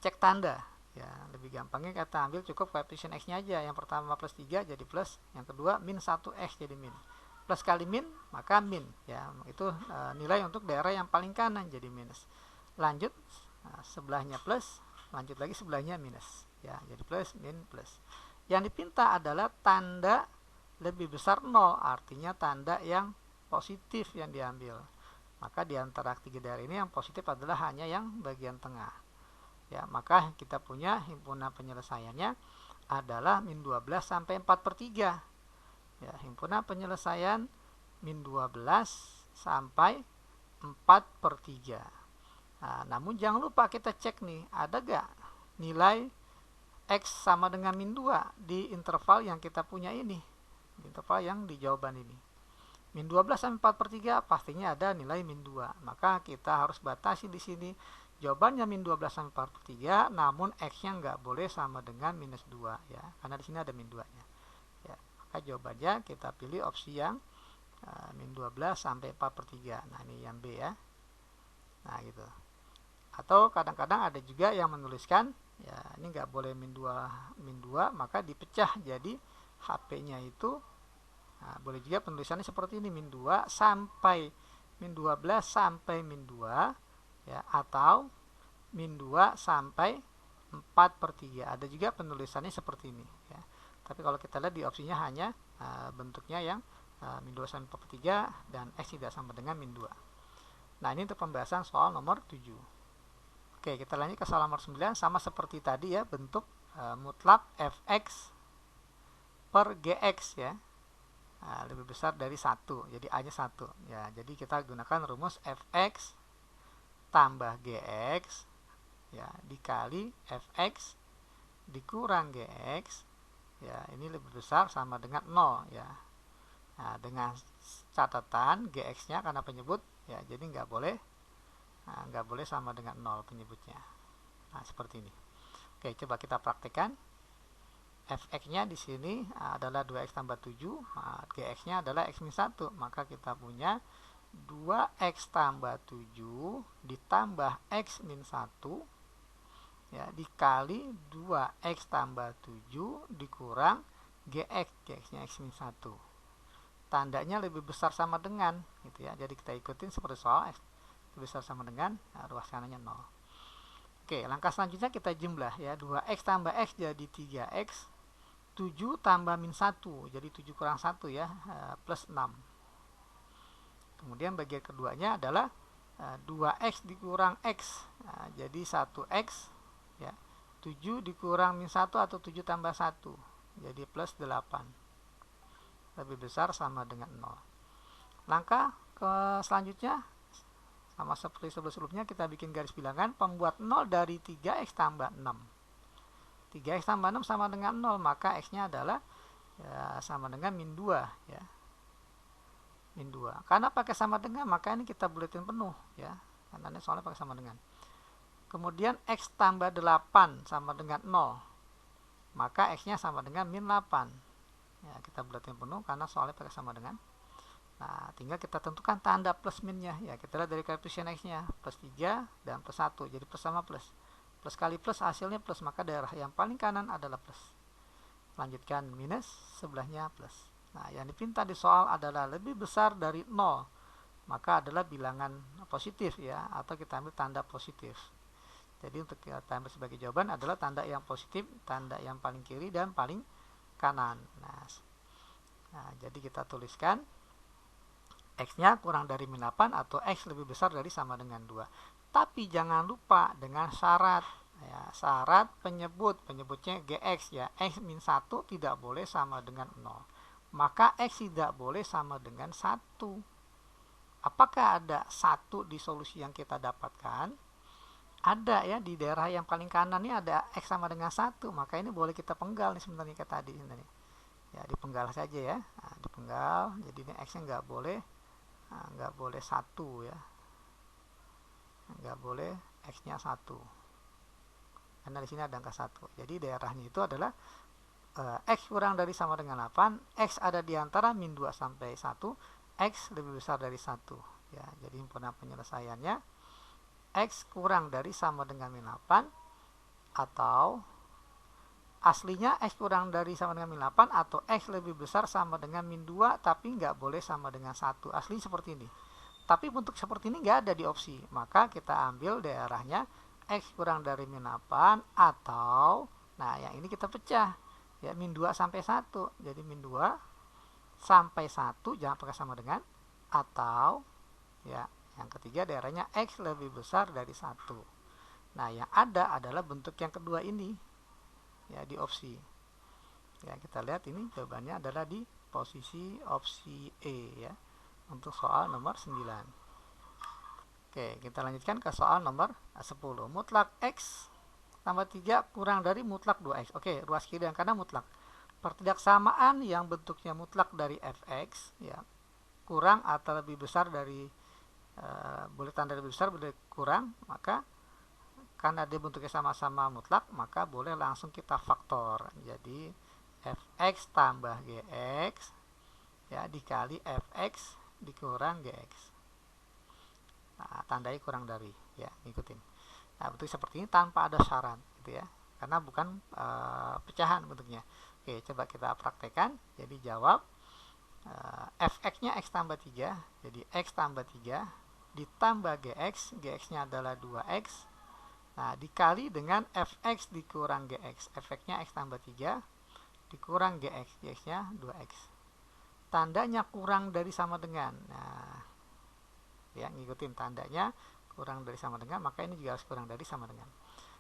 cek tanda ya, lebih gampangnya kita ambil cukup koefisien x nya aja, yang pertama plus 3 jadi plus, yang kedua min 1x jadi min, plus kali min maka min ya, itu nilai untuk daerah yang paling kanan jadi minus. Lanjut, sebelahnya plus, lanjut lagi sebelahnya minus ya, jadi plus min plus. Yang dipinta adalah tanda lebih besar 0, artinya tanda yang positif yang diambil. Maka di antara tiga daerah ini yang positif adalah hanya yang bagian tengah ya, maka kita punya himpunan penyelesaiannya adalah min 12 sampai 4/3 ya, himpunan penyelesaian min 12 sampai 4/3. Nah, namun jangan lupa kita cek nih, ada gak nilai x sama dengan min 2 di interval yang kita punya ini, di interval yang di jawaban ini. Min 12 sampai 4/3 pastinya ada nilai min 2, maka kita harus batasi di sini. Jawabannya min 12 sampai 4/3, namun x-nya nggak boleh sama dengan minus 2 ya, karena di sini ada min 2-nya. Ya, maka jawabannya kita pilih opsi yang min 12 sampai 4/3. Nah, ini yang B ya. Nah, gitu. Atau kadang-kadang ada juga yang menuliskan ya, ini nggak boleh min 2, maka dipecah jadi HP-nya itu. Nah, boleh juga penulisannya seperti ini, min 2 sampai min 12 sampai min 2 ya, atau min 2 sampai 4/3. Ada juga penulisannya seperti ini ya. Tapi kalau kita lihat di opsinya hanya bentuknya yang min 2 sampai 4/3 dan x tidak sama dengan min 2. Nah, ini untuk pembahasan soal nomor 7. Oke, kita lanjut ke soal nomor 9, sama seperti tadi ya, bentuk mutlak fx per gx ya. Nah, lebih besar dari 1, jadi a nya 1 ya. Jadi kita gunakan rumus fx tambah gx ya, dikali fx dikurang gx ya, ini lebih besar sama dengan 0 ya. Nah, dengan catatan gx nya karena penyebut ya, jadi nggak boleh sama dengan 0 penyebutnya. Nah, seperti ini. Oke, coba kita praktekkan. fx-nya di sini adalah 2x tambah 7, gx-nya adalah x min 1, maka kita punya 2x tambah 7 ditambah x min 1 ya, dikali 2x tambah 7 dikurang gx-nya x min 1. Tandanya lebih besar sama dengan gitu ya. Jadi kita ikutin seperti soal, x lebih besar sama dengan, ruas kanannya 0. Oke, langkah selanjutnya kita jumlah ya. 2x tambah x jadi 3x, 7 tambah min 1 jadi 7 kurang 1 ya, plus 6. Kemudian bagian keduanya adalah 2x dikurang x, jadi 1x ya, 7 dikurang min 1 atau 7 tambah 1 jadi plus 8, lebih besar sama dengan 0. Langkah selanjutnya sama seperti sebelumnya, kita bikin garis bilangan pembuat 0 dari 3x tambah 6. 3x tambah 6 sama dengan 0, maka x-nya adalah ya, sama dengan min 2 ya. Min 2. Karena pakai sama dengan, maka ini kita buletin penuh ya. Karena ini soalnya pakai sama dengan. Kemudian x tambah 8 sama dengan 0. Maka x-nya sama dengan min 8. Ya, kita buletin penuh karena soalnya pakai sama dengan. Nah, tinggal kita tentukan tanda plus minnya ya. Kita lihat dari koefisien x-nya plus 3 dan plus 1, jadi plus sama plus. Plus kali plus hasilnya plus, maka daerah yang paling kanan adalah plus. Lanjutkan minus, sebelahnya plus. Nah, yang dipinta di soal adalah lebih besar dari 0, maka adalah bilangan positif ya, atau kita ambil tanda positif. Jadi untuk kita ambil sebagai jawaban adalah tanda yang positif, tanda yang paling kiri dan paling kanan. Nah jadi kita tuliskan x-nya kurang dari min 8 atau x lebih besar dari sama dengan 2. Tapi jangan lupa dengan syarat ya, syarat penyebutnya gx ya, x min 1 tidak boleh sama dengan 0. Maka x tidak boleh sama dengan 1. Apakah ada 1 di solusi yang kita dapatkan? Ada ya, di daerah yang paling kanan ini ada x sama dengan 1, maka ini boleh kita penggal nih sebenarnya kayak tadi sebenarnya. Ya, dipenggal saja ya. Nah, dipenggal, jadi ini x-nya nggak boleh 1 ya. Nggak boleh x-nya 1. Karena di sini ada angka 1. Jadi daerahnya itu adalah x kurang dari sama dengan 8, x ada di antara min 2 sampai 1, x lebih besar dari 1 ya. Jadi himpunan penyelesaiannya x kurang dari sama dengan min 8 atau aslinya x kurang dari sama dengan min 8 atau x lebih besar sama dengan min 2 tapi nggak boleh sama dengan 1. Asli seperti ini. Tapi bentuk seperti ini nggak ada di opsi. Maka kita ambil daerahnya x kurang dari min 8 atau, nah yang ini kita pecah. Ya, min 2 sampai 1. Jadi min 2 sampai 1 jangan pakai sama dengan, atau ya yang ketiga daerahnya x lebih besar dari 1. Nah, yang ada adalah bentuk yang kedua ini. Ya, di opsi. Ya, kita lihat ini jawabannya adalah di posisi opsi E ya. Untuk soal nomor 9. Oke, kita lanjutkan ke soal nomor 10. Mutlak x tambah 3 kurang dari mutlak 2x. Oke, ruas kiri dan kanan mutlak. Pertidaksamaan yang bentuknya mutlak dari fx ya, kurang atau lebih besar dari boleh tanda lebih besar, boleh kurang, maka karena dia bentuknya sama-sama mutlak, maka boleh langsung kita faktor. Jadi fx tambah gx ya dikali fx dikurang gx. Nah, tandai kurang dari ya, ngikutin. Nah, bentuk seperti ini tanpa ada syarat gitu ya. Karena bukan pecahan bentuknya. Oke, coba kita praktekkan. Jadi jawab fx-nya x tambah 3, jadi x tambah 3 ditambah gx, gx-nya adalah 2x. Nah, dikali dengan fx dikurang gx. Fx-nya x tambah 3 dikurang gx, gx-nya 2x. Tandanya kurang dari sama dengan. Nah, ya ngikutin tandanya kurang dari sama dengan, maka ini juga harus kurang dari sama dengan.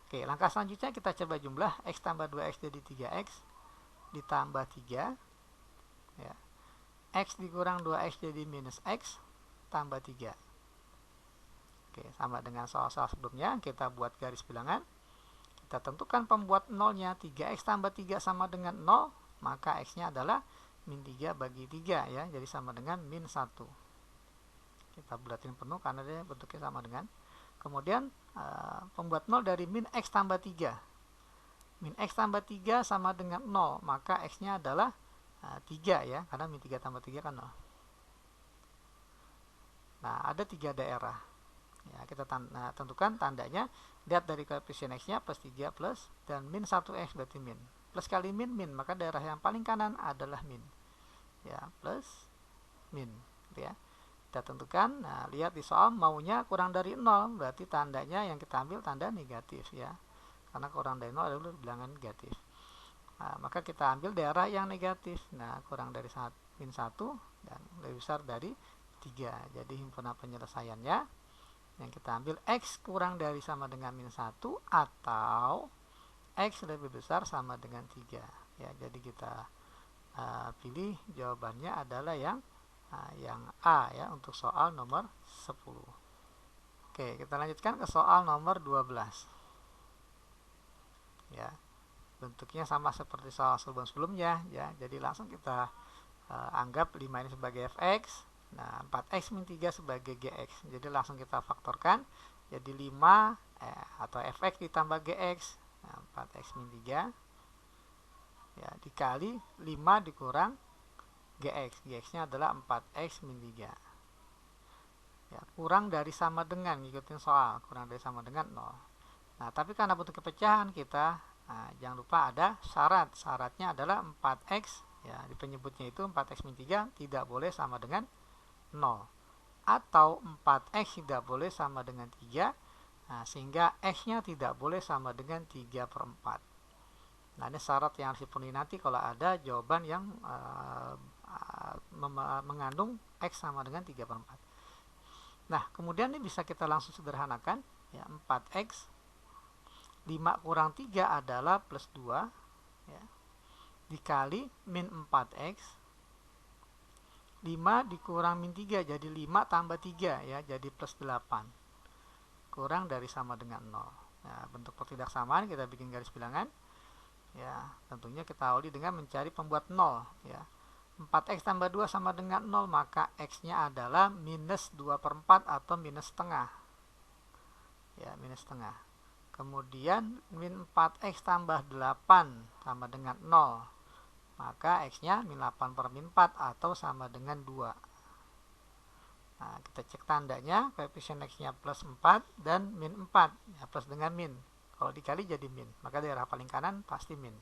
Oke, langkah selanjutnya kita coba jumlah x tambah 2x jadi 3x ditambah 3 ya. X dikurang 2x jadi minus x tambah 3. Oke, sama dengan soal-soal sebelumnya, kita buat garis bilangan. Kita tentukan pembuat nolnya, 3x tambah 3 sama dengan 0, maka x-nya adalah min 3 bagi 3 ya, jadi sama dengan min 1. Kita bulatin penuh karena dia bentuknya sama dengan. Kemudian pembuat 0 dari min x tambah 3. min x tambah 3 sama dengan 0, maka x-nya adalah 3 ya, karena min 3 tambah 3 kan 0. Nah, ada 3 daerah. Ya, kita tentukan tandanya, lihat dari koefisien x-nya plus 3 plus, dan min 1x berarti min. Plus kali min, min, maka daerah yang paling kanan adalah min. Ya, plus min. Gitu ya. Kita tentukan, nah, lihat di soal maunya kurang dari 0, berarti tandanya yang kita ambil tanda negatif ya. Karena kurang dari 0 adalah bilangan negatif. Nah, maka kita ambil daerah yang negatif. Nah, kurang dari min 1 dan lebih besar dari 3. Jadi himpunan penyelesaiannya yang kita ambil x kurang dari sama dengan min 1 atau x lebih besar sama dengan 3 ya. Jadi kita pilih jawabannya adalah yang A ya untuk soal nomor 10. Oke, kita lanjutkan ke soal nomor 12 ya. Bentuknya sama seperti soal sebelumnya ya. Jadi langsung kita anggap 5 ini sebagai fx. Nah, 4x min 3 sebagai gx. Jadi langsung kita faktorkan. Jadi 5 atau fx ditambah gx. Nah, 4x min 3 ya, dikali 5 dikurang gx. Gx-nya adalah 4x min 3. Ya, kurang dari sama dengan, ngikutin soal. Kurang dari sama dengan 0. Nah, tapi karena bentuk kepecahan kita, jangan lupa ada syarat. Syaratnya adalah 4x, ya, di penyebutnya itu 4x min 3 tidak boleh sama dengan 0 atau 4x tidak boleh sama dengan 3, sehingga x-nya tidak boleh sama dengan 3 per 4. Nah, ini syarat yang harus dipenuhi nanti kalau ada jawaban yang mengandung x sama dengan 3 per 4. Nah, kemudian ini bisa kita langsung sederhanakan ya. 4x 5 kurang 3 adalah plus 2 ya, dikali min 4x 5 dikurang min 3 jadi 5 tambah 3 ya, jadi plus 8 kurang dari sama dengan 0. Nah, bentuk pertidaksamaan kita bikin garis bilangan ya, tentunya kita awali dengan mencari pembuat 0 ya. 4x tambah 2 sama dengan 0, maka x-nya adalah minus 2 per 4 atau minus setengah ya, minus setengah. Kemudian min 4x tambah 8 sama dengan 0, maka x-nya min 8 per min 4 atau sama dengan 2. Nah, kita cek tandanya, koefisien x-nya plus 4 dan min 4 ya, plus dengan min. Kalau dikali jadi min, maka daerah paling kanan pasti min.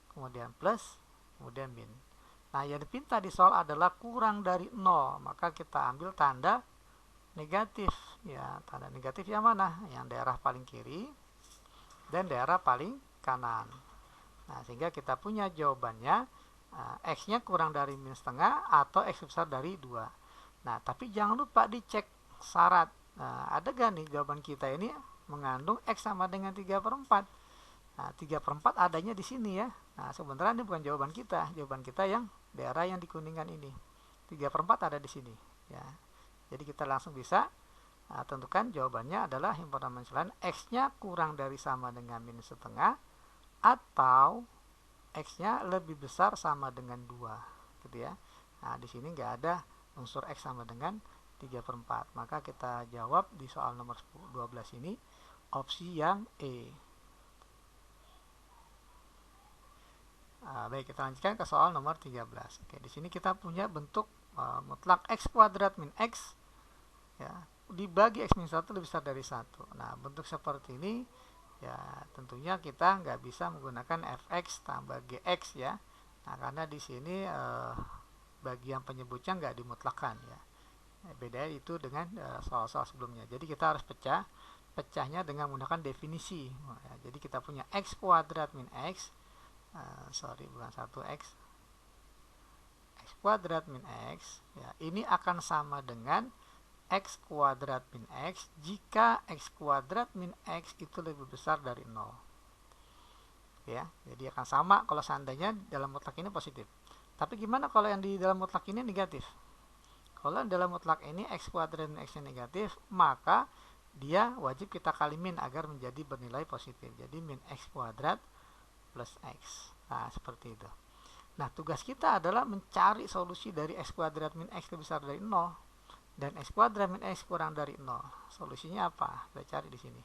Kemudian plus, kemudian min. Nah, yang dipinta di soal adalah kurang dari 0, maka kita ambil tanda negatif ya. Tanda negatif yang mana? Yang daerah paling kiri dan daerah paling kanan. Nah, sehingga kita punya jawabannya x-nya kurang dari min setengah atau x besar dari 2. Nah, tapi jangan lupa dicek syarat. Nah, ada gak nih jawaban kita ini mengandung x sama dengan 3 per 4. Nah, 3 per 4 adanya di sini ya. Nah, sebenarnya ini bukan jawaban kita. Jawaban kita yang daerah yang dikuningan ini. 3 per 4 ada di sini ya. Jadi kita langsung bisa tentukan jawabannya adalah himpunan penyelesaian x-nya kurang dari sama dengan min setengah atau x-nya lebih besar sama dengan 2 gitu ya. Nah, di sini nggak ada unsur x sama dengan 3 per 4, maka kita jawab di soal nomor 12 ini opsi yang E. Baik, kita lanjutkan ke soal nomor 13. Oke, di sini kita punya bentuk mutlak x kuadrat min x ya, dibagi x min 1 lebih besar dari 1. Nah, bentuk seperti ini ya, tentunya kita nggak bisa menggunakan fx tambah gx ya. Nah, karena di sini bagian penyebutnya nggak dimutlakan ya. Beda itu dengan soal-soal sebelumnya. Jadi kita harus pecahnya dengan menggunakan definisi. Ya, jadi kita punya x kuadrat min x, bukan 1x, x kuadrat min x ya, ini akan sama dengan x kuadrat min x jika x kuadrat min x itu lebih besar dari 0 ya. Jadi akan sama kalau seandainya dalam mutlak ini positif. Tapi gimana kalau yang di dalam mutlak ini negatif? Kalau dalam mutlak ini x kuadrat min x nya negatif, maka dia wajib kita kali min agar menjadi bernilai positif. Jadi min x kuadrat plus x. Nah, seperti itu. Nah, tugas kita adalah mencari solusi dari x kuadrat min x lebih besar dari 0 dan x kuadrat min x kurang dari 0. Solusinya apa? Kita cari di sini.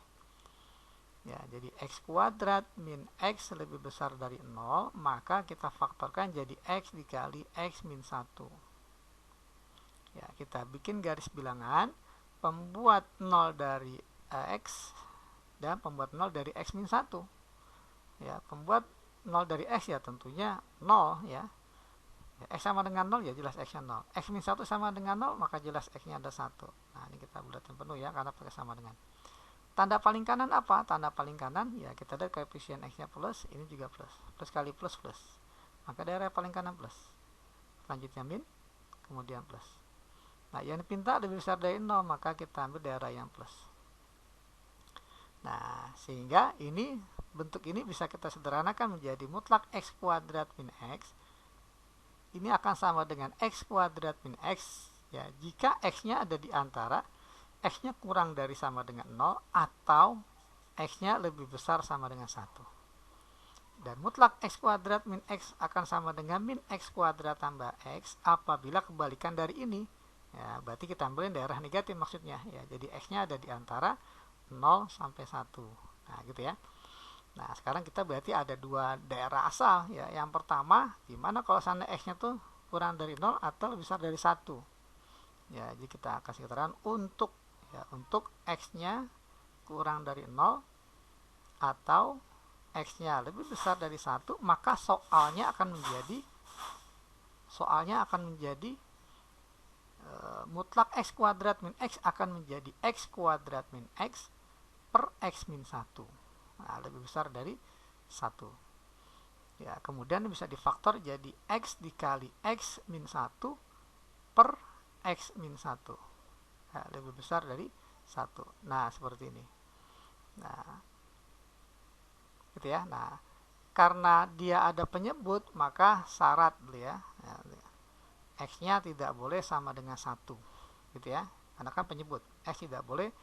Ya, jadi x kuadrat min x lebih besar dari 0, maka kita faktorkan jadi x dikali x min 1. Ya, kita bikin garis bilangan, pembuat 0 dari x dan pembuat 0 dari x min 1. Ya, pembuat 0 dari x ya tentunya 0 ya. X sama dengan 0 ya jelas x nya 0. X min 1 sama dengan 0 maka jelas x nya ada 1. Nah, ini kita bulatkan penuh ya karena pakai sama dengan. Tanda paling kanan apa? Tanda paling kanan ya kita lihat koefisien x-nya plus, ini juga plus. Plus kali plus plus. Maka daerah paling kanan plus. Selanjutnya min, kemudian plus. Nah, yang dipinta lebih besar dari 0, maka kita ambil daerah yang plus. Nah, sehingga ini bentuk ini bisa kita sederhanakan menjadi mutlak x kuadrat min x. Ini akan sama dengan x kuadrat min x ya jika x-nya ada di antara x-nya kurang dari sama dengan 0 atau x-nya lebih besar sama dengan 1. Dan mutlak x kuadrat min x akan sama dengan min x kuadrat tambah x apabila kebalikan dari ini. Ya, berarti kita ambilin daerah negatif maksudnya. Ya, jadi x-nya ada di antara 0 sampai 1. Nah, gitu ya. Nah, sekarang kita berarti ada dua daerah asal. Ya. Yang pertama, gimana kalau seandainya x-nya tuh kurang dari 0 atau lebih besar dari 1. Ya, jadi kita kasih keterangan untuk x-nya kurang dari 0 atau x-nya lebih besar dari 1, maka soalnya akan menjadi mutlak x kuadrat min x akan menjadi x kuadrat min x per x min 1. Nah, lebih besar dari 1. Ya, kemudian bisa difaktor jadi x dikali x min 1 per x min 1. Nah, lebih besar dari 1. Nah, seperti ini. Nah, gitu ya. Nah, karena dia ada penyebut, maka syarat ya, x-nya tidak boleh sama dengan 1. Gitu ya. Karena kan penyebut. X tidak boleh,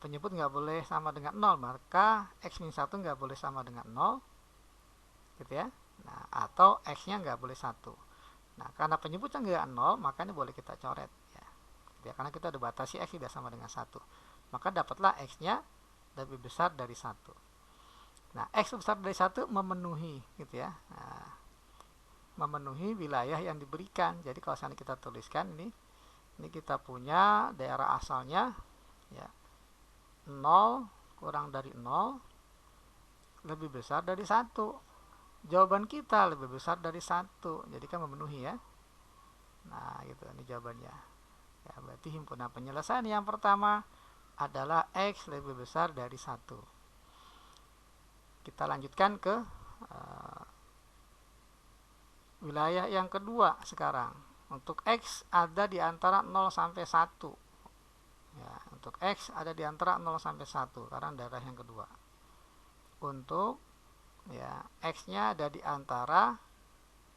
penyebut nggak boleh sama dengan 0, maka x min 1 nggak boleh sama dengan 0. Gitu ya. Nah, atau x-nya nggak boleh 1. Nah, karena penyebutnya nggak 0, maka ini boleh kita coret. Ya, karena kita udah batasi x tidak sama dengan 1, maka dapatlah x-nya lebih besar dari 1. Nah, x lebih besar dari 1 memenuhi gitu ya. Nah, memenuhi wilayah yang diberikan. Jadi kalau misalnya kita tuliskan ini kita punya daerah asalnya ya 0 kurang dari 0 lebih besar dari 1. Jawaban kita lebih besar dari 1. Jadi kan memenuhi ya. Nah, gitu ini jawabannya. Ya, berarti himpunan penyelesaian yang pertama adalah x lebih besar dari 1. Kita lanjutkan ke wilayah yang kedua sekarang. Untuk x ada di antara 0 sampai 1. Ya, untuk x ada di antara 0 sampai 1 karena daerah yang kedua. Untuk ya x-nya ada di antara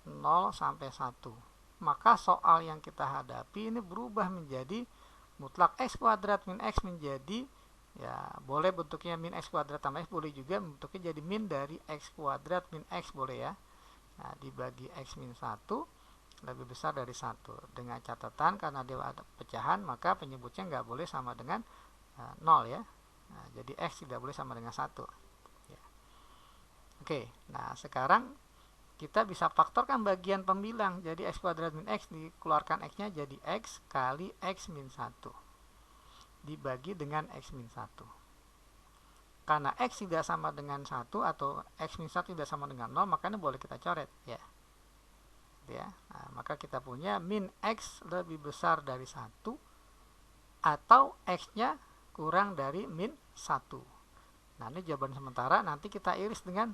0 sampai 1. Maka soal yang kita hadapi ini berubah menjadi mutlak x kuadrat min x menjadi ya boleh bentuknya min x kuadrat tambah x, boleh juga bentuknya jadi min dari x kuadrat min x, boleh ya. Nah, dibagi x min 1 lebih besar dari 1. Dengan catatan karena dia ada pecahan maka penyebutnya nggak boleh sama dengan 0 ya. Nah, jadi x tidak boleh sama dengan 1 ya. Oke, nah sekarang kita bisa faktorkan bagian pembilang. Jadi x kuadrat min x dikeluarkan x-nya jadi x kali x min 1 dibagi dengan x min 1. Karena x tidak sama dengan 1 atau x min 1 tidak sama dengan 0, makanya boleh kita coret ya. Nah, maka kita punya min x lebih besar dari 1 atau x-nya kurang dari min 1. Nah, ini jawaban sementara, nanti kita iris dengan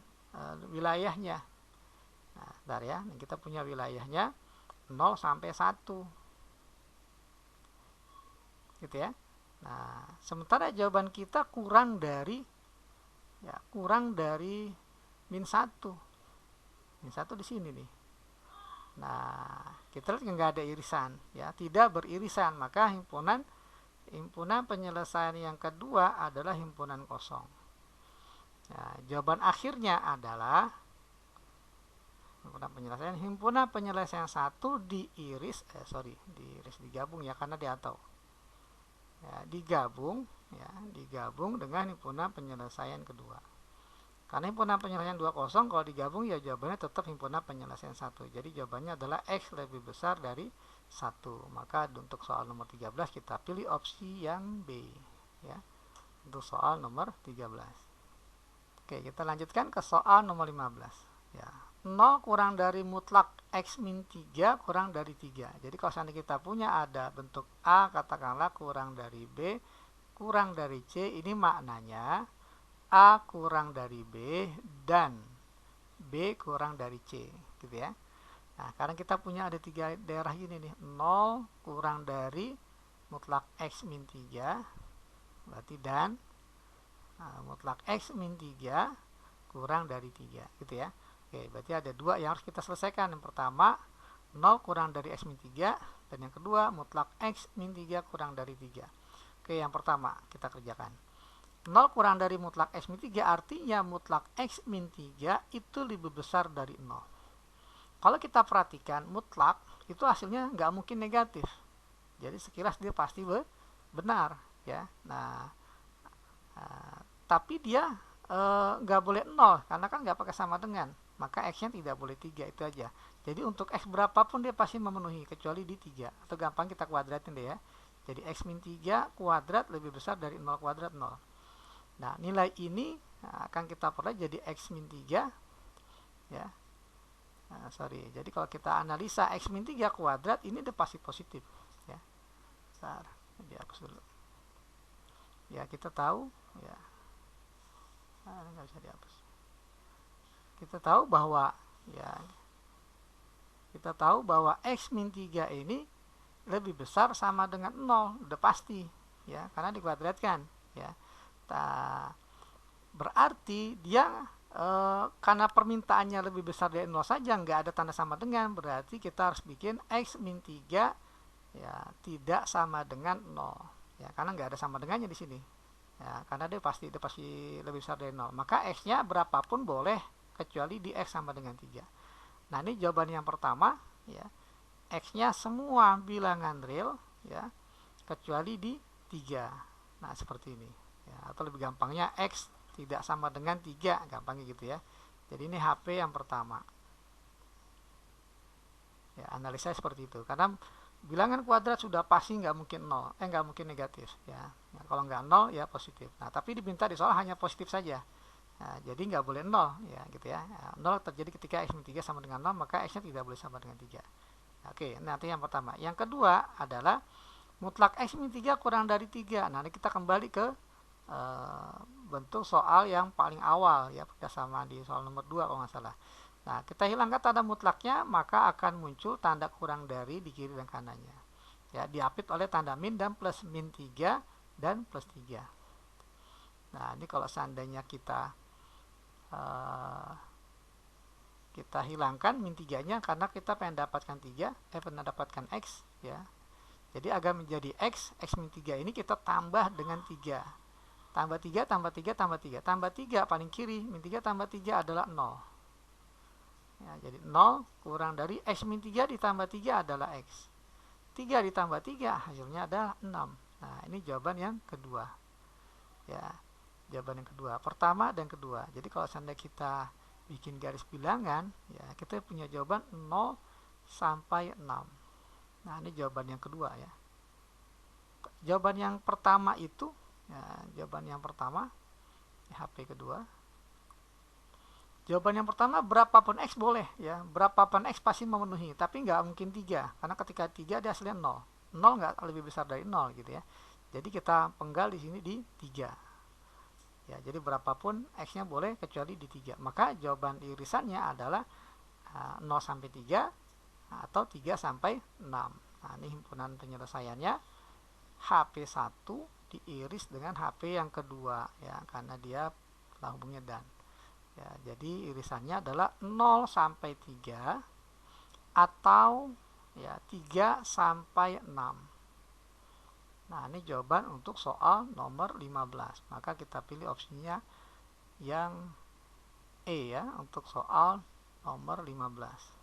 wilayahnya. Nah, bentar ya, kita punya wilayahnya 0 sampai 1. Gitu ya. Nah, sementara jawaban kita kurang dari min 1. Min 1 di sini nih. Nah, kita lihat nggak ada irisan ya, tidak beririsan, maka himpunan penyelesaian yang kedua adalah himpunan kosong. Nah, jawaban akhirnya adalah himpunan penyelesaian 1 digabung ya karena dia atau ya, digabung dengan himpunan penyelesaian kedua. Karena himpunan penyelesaian 2 kosong, kalau digabung ya jawabannya tetap himpunan penyelesaian 1. Jadi jawabannya adalah X lebih besar dari 1. Maka untuk soal nomor 13 kita pilih opsi yang B ya. Untuk soal nomor 13. Oke, kita lanjutkan ke soal nomor 15 ya. 0 kurang dari mutlak X min 3 kurang dari 3. Jadi kalau seandainya kita punya ada bentuk A katakanlah kurang dari B kurang dari C, ini maknanya A kurang dari B dan B kurang dari C gitu ya. Nah, sekarang kita punya ada 3 daerah ini nih. 0 kurang dari mutlak X min 3 berarti dan mutlak X min 3 kurang dari 3 gitu ya. Oke, berarti ada 2 yang harus kita selesaikan. Yang pertama 0 kurang dari X min 3 dan yang kedua mutlak X min 3 kurang dari 3. Oke, yang pertama kita kerjakan. 0 kurang dari mutlak X min 3 artinya mutlak X min 3 itu lebih besar dari 0. Kalau kita perhatikan mutlak itu hasilnya nggak mungkin negatif. Jadi sekilas dia pasti benar ya. Nah, tapi dia nggak boleh 0 karena kan nggak pakai sama dengan. Maka X-nya tidak boleh 3, itu aja. Jadi untuk X berapapun dia pasti memenuhi kecuali di 3. Atau gampang kita kuadratin deh ya. Jadi X min 3 kuadrat lebih besar dari 0 kuadrat 0. Nah, nilai ini akan kita peroleh jadi X min 3 ya. Jadi kalau kita analisa X min 3 kuadrat ini udah pasti positif ya. Bentar, dihapus dulu. Ya, kita tahu ya. Nggak bisa dihapus. Kita tahu bahwa ya X min 3 ini lebih besar sama dengan 0, udah pasti ya, karena dikuadratkan ya. Berarti dia karena permintaannya lebih besar dari 0 saja, nggak ada tanda sama dengan, berarti kita harus bikin X min 3 ya tidak sama dengan 0 ya, karena nggak ada sama dengannya di sini ya, karena dia pasti lebih besar dari 0. Maka X nya berapapun boleh kecuali di X sama dengan 3. Nah, ini jawaban yang pertama ya, X nya semua bilangan real ya kecuali di 3. Nah, seperti ini ya, atau lebih gampangnya X tidak sama dengan 3, gampangnya gitu ya. Jadi ini HP yang pertama ya, analisa seperti itu, karena bilangan kuadrat sudah pasti nggak mungkin 0, nggak mungkin negatif ya. Nah, kalau nggak 0 ya positif. Nah, tapi diminta di soal hanya positif saja. Nah, jadi nggak boleh 0 ya gitu ya. 0 terjadi ketika X min 3 sama dengan 0, maka X nya tidak boleh sama dengan 3. Oke, nanti yang pertama. Yang kedua adalah mutlak X min 3 kurang dari 3. Nah, ini kita kembali ke bentuk soal yang paling awal ya, sama di soal nomor 2 kalau nggak salah. Nah, kita hilangkan tanda mutlaknya, maka akan muncul tanda kurang dari di kiri dan kanannya ya, diapit oleh tanda min dan plus min 3 dan plus 3. Nah, ini kalau seandainya kita hilangkan min 3 nya karena kita pengen dapatkan 3, pengen dapatkan X ya. Jadi agar menjadi X min 3 ini kita tambah dengan 3. Tambah 3, tambah 3, tambah 3. Tambah 3 paling kiri, min 3 tambah 3 adalah 0. Ya, jadi 0 kurang dari X min 3 ditambah 3 adalah X. 3 ditambah 3 hasilnya adalah 6. Nah, ini jawaban yang kedua. Ya, jawaban yang kedua. Pertama dan kedua. Jadi kalau seandainya kita bikin garis bilangan, ya kita punya jawaban 0 sampai 6. Nah, ini jawaban yang kedua ya. Jawaban yang pertama itu ya, jawaban yang pertama HP kedua. Jawaban yang pertama berapapun X boleh ya, berapapun X pasti memenuhi, tapi nggak mungkin 3 karena ketika 3 dia hasilnya 0. 0 nggak lebih besar dari 0 gitu ya. Jadi kita penggal di sini di 3. Ya, jadi berapapun X-nya boleh kecuali di 3. Maka jawaban irisannya adalah 0 sampai 3 atau 3 sampai 6. Nah, ini himpunan penyelesaiannya HP1 diiris dengan HP yang kedua ya, karena dia telah hubungnya dan. Ya, jadi irisannya adalah 0 sampai 3 atau ya 3 sampai 6. Nah, ini jawaban untuk soal nomor 15. Maka kita pilih opsinya yang E ya untuk soal nomor 15.